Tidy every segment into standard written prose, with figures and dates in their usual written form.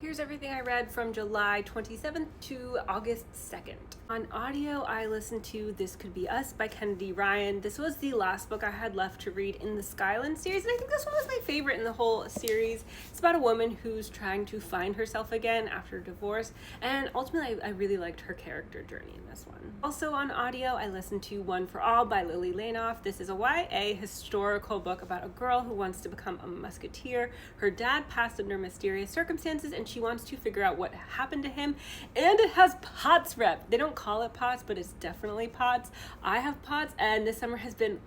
Here's everything I read from July 27th to August 2nd. On audio, I listened to This Could Be Us by Kennedy Ryan. This was the last book I had left to read in the Skyland series, and I think this one was my favorite in the whole series. It's about a woman who's trying to find herself again after divorce, and ultimately I really liked her character journey in this one. Also on audio, I listened to One for All by Lily Lainoff. This is a YA historical book about a girl who wants to become a musketeer. Her dad passed under mysterious circumstances, and she wants to figure out what happened to him, and it has POTS rep. They don't call it POTS, but it's definitely POTS. I have POTS, and this summer has been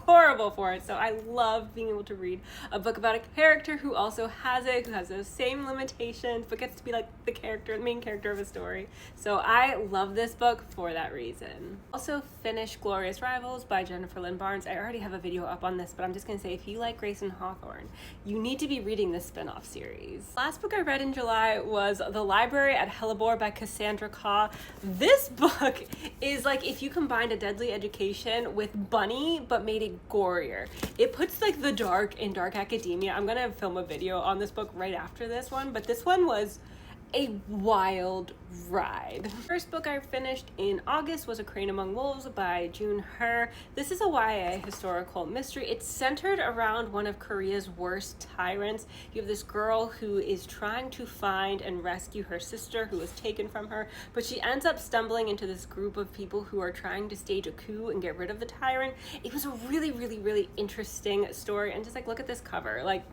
horrible for it, so I love being able to read a book about a character who also has it, who has those same limitations, but gets to be like the main character of a story. So I love this book for that reason. Also finished Glorious Rivals by Jennifer Lynn Barnes. I already have a video up on this, but I'm just gonna say if you like Grace and Hawthorne, you need to be reading this spin-off series. Last book I read in July was The Library at Hellaore by Cassandra Khaw. This book is like if you combined A Deadly Education with Bunny but made it gorier. It puts like the dark in dark academia. I'm gonna film a video on this book right after this one, but this one was a wild ride. The first book I finished in August was A Crane Among Wolves by June Her. This is a YA historical mystery. It's centered around one of Korea's worst tyrants. You have this girl who is trying to find and rescue her sister who was taken from her, but she ends up stumbling into this group of people who are trying to stage a coup and get rid of the tyrant. It was a really interesting story, and just like look at this cover, like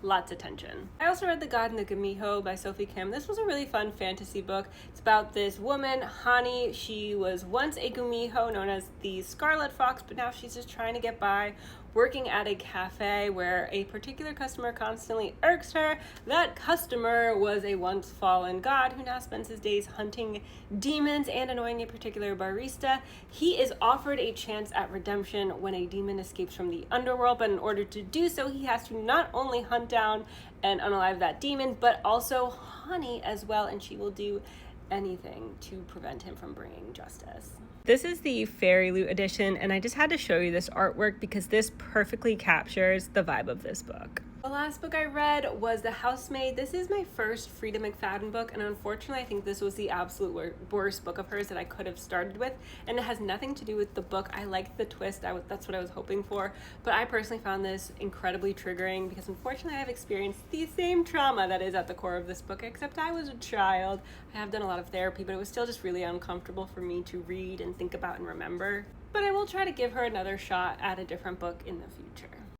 lots of tension. I also read The God and the Gumiho by Sophie Kim. This was a really fun fantasy book. It's about this woman, Hani. She was once a Gumiho known as the Scarlet Fox, but now she's just trying to get by, working at a cafe where a particular customer constantly irks her. That customer was a once fallen god who now spends his days hunting demons and annoying a particular barista. He is offered a chance at redemption when a demon escapes from the underworld, but in order to do so, he has to not only hunt down and unalive that demon, but also Hani as well, and she will do anything to prevent him from bringing justice. This is the Fairy Loot edition, and I just had to show you this artwork because this perfectly captures the vibe of this book. The last book I read was The Housemaid. This is my first Frida McFadden book, and unfortunately I think this was the absolute worst book of hers that I could have started with, and it has nothing to do with the book. I liked the twist, that's what I was hoping for, but I personally found this incredibly triggering because unfortunately I have experienced the same trauma that is at the core of this book, except I was a child. I have done a lot of therapy, but it was still just really uncomfortable for me to read and think about and remember. But I will try to give her another shot at a different book in the future.